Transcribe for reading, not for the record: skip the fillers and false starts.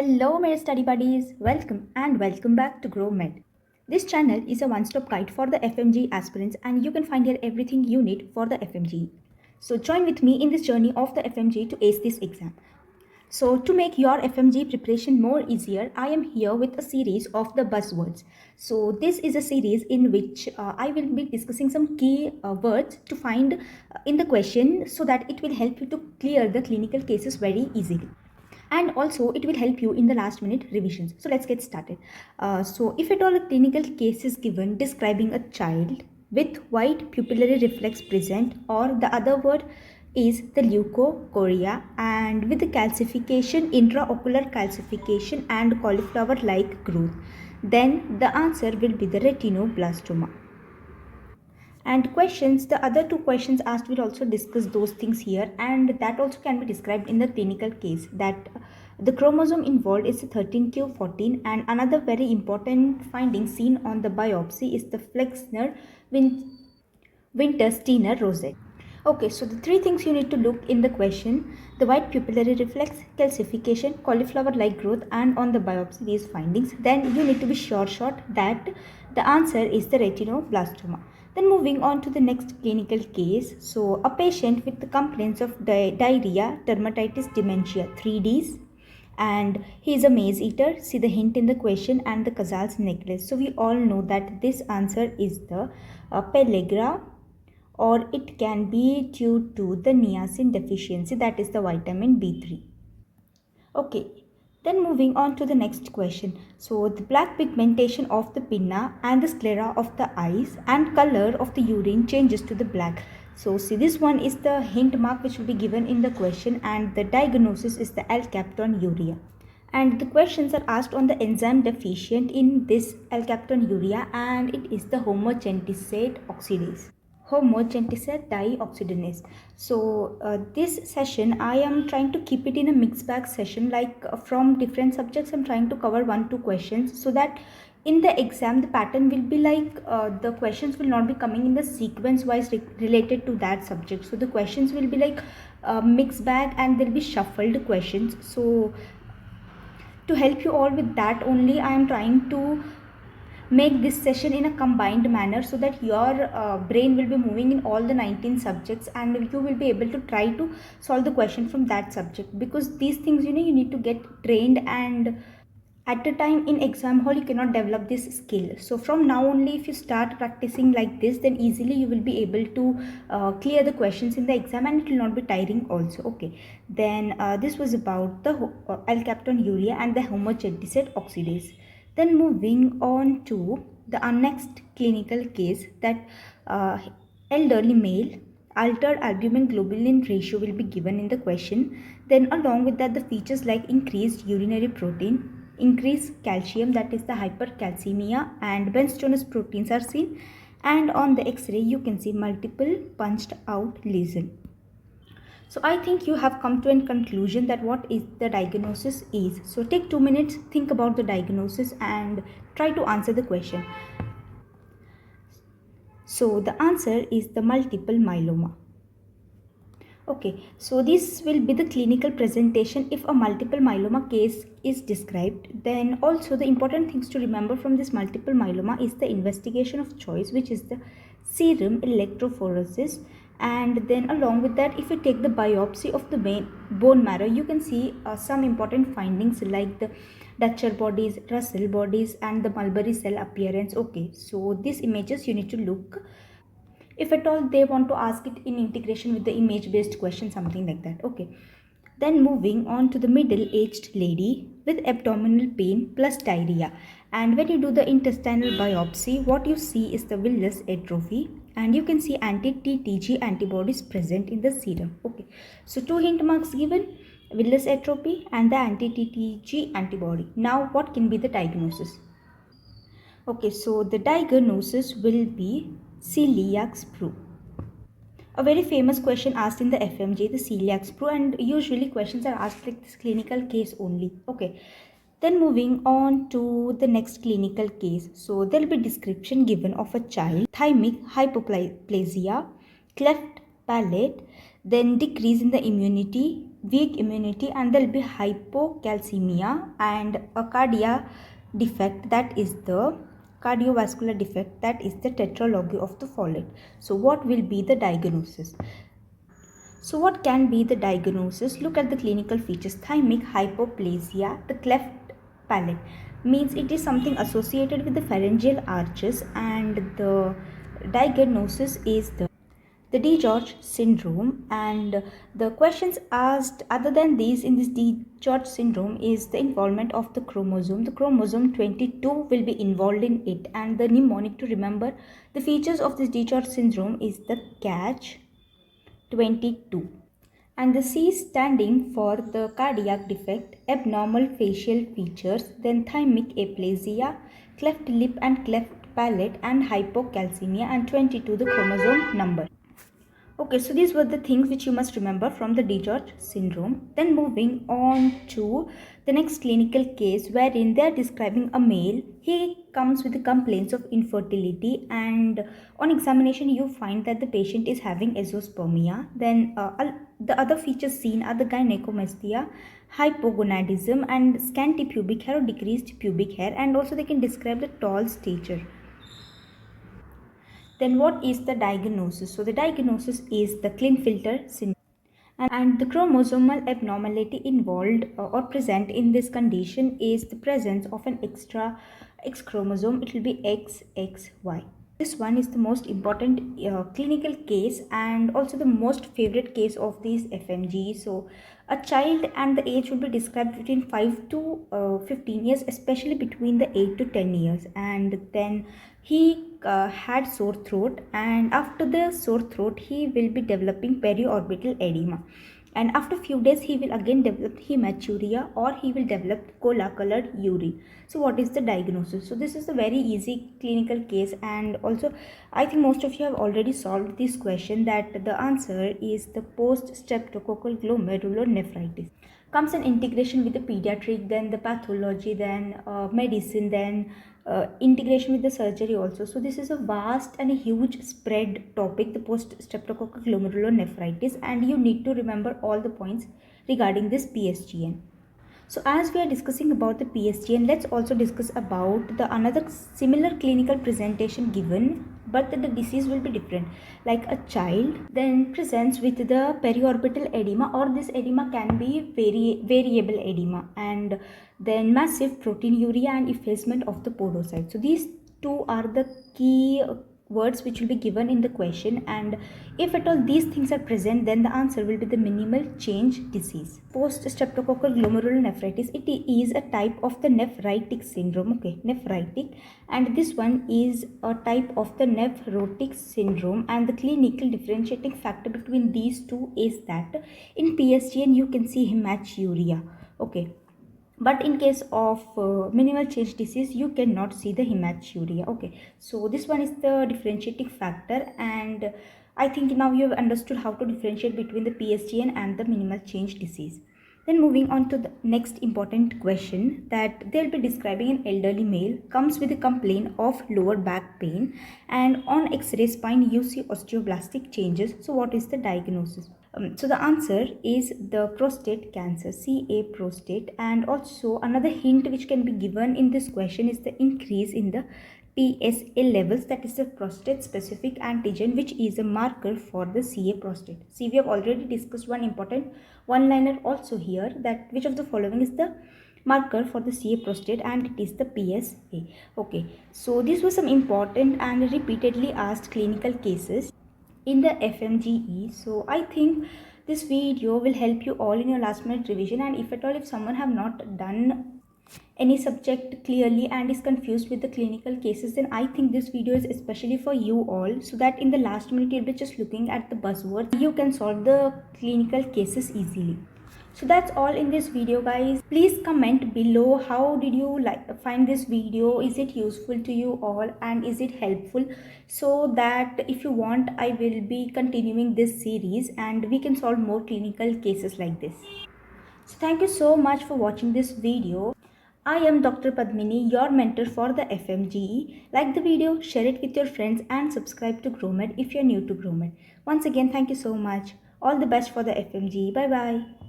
Hello, my study buddies. Welcome back to GrowMed. This channel is a one-stop guide for the FMG aspirants, and you can find here everything you need for the FMG. So join with me in this journey of the FMG to ace this exam. So to make your FMG preparation more easier, I am here with a series of the buzzwords. So this is a series in which I will be discussing some key words to find in the question so that it will help you to clear the clinical cases very easily, and also it will help you in the last minute revisions. So let's get started. So if at all a clinical case is given describing a child with white pupillary reflex present, or the other word is the leukocoria, and with the calcification, intraocular calcification and cauliflower like growth, then the answer will be the retinoblastoma. And questions, the other two questions asked, will also discuss those things here, and that also can be described in the clinical case, that the chromosome involved is 13q14, and another very important finding seen on the biopsy is the Flexner Winter-Steiner rosette. Okay, so the three things you need to look in the question: the white pupillary reflex, calcification, cauliflower-like growth, and on the biopsy these findings. Then you need to be sure shot that the answer is the retinoblastoma. Then moving on to the next clinical case. So a patient with the complaints of diarrhea, dermatitis, dementia, 3Ds, and he is a maze eater. See the hint in the question and the Casal's necklace. So we all know that this answer is the pellagra, or it can be due to the niacin deficiency, that is the vitamin B3. Okay, then moving on to the next question. So the black pigmentation of the pinna and the sclera of the eyes and color of the urine changes to the black. So see, this one is the hint mark which will be given in the question, and the diagnosis is the alkaptonuria. And the questions are asked on the enzyme deficient in this alkaptonuria, and it is the homogentisate oxidase. Homogentisate dioxygenase. So this session I am trying to keep it in a mixed bag session, like from different subjects I'm trying to cover 1-2 questions, so that in the exam the pattern will be like the questions will not be coming in the sequence wise related to that subject. So the questions will be like mixed bag, and there will be shuffled questions. So to help you all with that only, I am trying to make this session in a combined manner, so that your brain will be moving in all the 19 subjects, and you will be able to try to solve the question from that subject, because these things you need to get trained, and at the time in exam hall you cannot develop this skill. So from now only, if you start practicing like this, then easily you will be able to clear the questions in the exam, and it will not be tiring also. Okay, then this was about the alkaptonuria and the homogentisate oxidase. Then moving on to the next clinical case, that elderly male, altered albumin globulin ratio will be given in the question. Then along with that, the features like increased urinary protein, increased calcium, that is the hypercalcemia, and Benston's proteins are seen. And on the X-ray you can see multiple punched out lesion. So I think you have come to a conclusion that what is the diagnosis is. So take 2 minutes, think about the diagnosis, and try to answer the question. So the answer is the multiple myeloma. Okay, so this will be the clinical presentation if a multiple myeloma case is described. Then also the important things to remember from this multiple myeloma is the investigation of choice, which is the serum electrophoresis. And then along with that, if you take the biopsy of the bone marrow, you can see some important findings like the Dutcher bodies, Russell bodies, and the Mulberry cell appearance. Okay, so these images you need to look, if at all they want to ask it in integration with the image based question, something like that. Okay, then moving on to the middle aged lady with abdominal pain plus diarrhea, and when you do the intestinal biopsy, what you see is the villus atrophy, and you can see anti-TTG antibodies present in the serum. Okay, so 2 hint marks given: villus atrophy and the anti-TTG antibody. Now what can be the diagnosis? Okay, so the diagnosis will be celiac sprue. A very famous question asked in the FMG, the celiac sprue, and usually questions are asked like this clinical case only. Okay, then moving on to the next clinical case. So there will be description given of a child, thymic hypoplasia, cleft palate, then decrease in the immunity, weak immunity, and there will be hypocalcemia and a cardiac defect, that is the cardiovascular defect, that is the tetralogy of the Fowler. So what will be the diagnosis? So what can be the diagnosis? Look at the clinical features. Thymic hypoplasia, the cleft palate, means it is something associated with the pharyngeal arches, and the diagnosis is the DiGeorge syndrome. And the questions asked other than these in this DiGeorge syndrome is the involvement of the chromosome. The chromosome 22 will be involved in it, and the mnemonic to remember the features of this DiGeorge syndrome is the catch 22, and the C standing for the cardiac defect, abnormal facial features, then thymic aplasia, cleft lip and cleft palate, and hypocalcemia, and 22 the chromosome number. Okay, so these were the things which you must remember from the DiGeorge syndrome. Then moving on to the next clinical case, wherein they are describing a male. He comes with the complaints of infertility, and on examination you find that the patient is having azoospermia. Then the other features seen are the gynecomastia, hypogonadism, and scanty pubic hair or decreased pubic hair, and also they can describe the tall stature. Then what is the diagnosis? So the diagnosis is the Klinefelter syndrome, and the chromosomal abnormality involved or present in this condition is the presence of an extra X chromosome. It will be XXY. This one is the most important clinical case, and also the most favorite case of these Fmge. So a child, and the age will be described between 5 to 15 years, especially between the 8 to 10 years. And then he had sore throat, and after the sore throat he will be developing periorbital edema, and after few days he will again develop hematuria, or he will develop cola colored urine. So what is the diagnosis? So this is a very easy clinical case, and also I think most of you have already solved this question, that the answer is the post streptococcal glomerulonephritis. Comes an integration with the pediatric, then the pathology, then medicine, then integration with the surgery also. So this is a vast and a huge spread topic, the post streptococcal glomerulonephritis, and you need to remember all the points regarding this PSGN. So as we are discussing about the PSGN, let's also discuss about the another similar clinical presentation given, but the disease will be different. Like a child then presents with the periorbital edema, or this edema can be variable edema, and then massive proteinuria and effacement of the podocyte. So these two are the key words which will be given in the question, and if at all these things are present, then the answer will be the minimal change disease. Post streptococcal glomerulonephritis, it is a type of the nephritic syndrome. Okay, nephritic, and this one is a type of the nephrotic syndrome, and the clinical differentiating factor between these two is that in PSGN you can see hematuria. Okay, but in case of minimal change disease you cannot see the hematuria. Okay, so this one is the differentiating factor, and I think now you have understood how to differentiate between the PSGN and the minimal change disease. Then moving on to the next important question, that they'll be describing an elderly male comes with a complaint of lower back pain, and on x-ray spine you see osteoblastic changes. So what is the diagnosis? So the answer is the prostate cancer, CA prostate. And also another hint which can be given in this question is the increase in the PSA levels, that is the prostate specific antigen, which is a marker for the CA prostate. See, we have already discussed one important one-liner also here, that which of the following is the marker for the CA prostate, and it is the PSA. Okay, so these were some important and repeatedly asked clinical cases in the Fmge. So I think this video will help you all in your last minute revision, and if at all if someone have not done any subject clearly and is confused with the clinical cases, then I think this video is especially for you all, so that in the last minute you'll be just looking at the buzzwords, you can solve the clinical cases easily. So that's all in this video, guys. Please comment below how did you find this video. Is it useful to you all, and is it helpful, so that if you want I will be continuing this series and we can solve more clinical cases like this. So thank you so much for watching this video. I am Dr. Padmini, your mentor for the Fmge. Like the video, share it with your friends, and subscribe to GrowMed if you're new to GrowMed. Once again, thank you so much. All the best for the Fmge. Bye bye.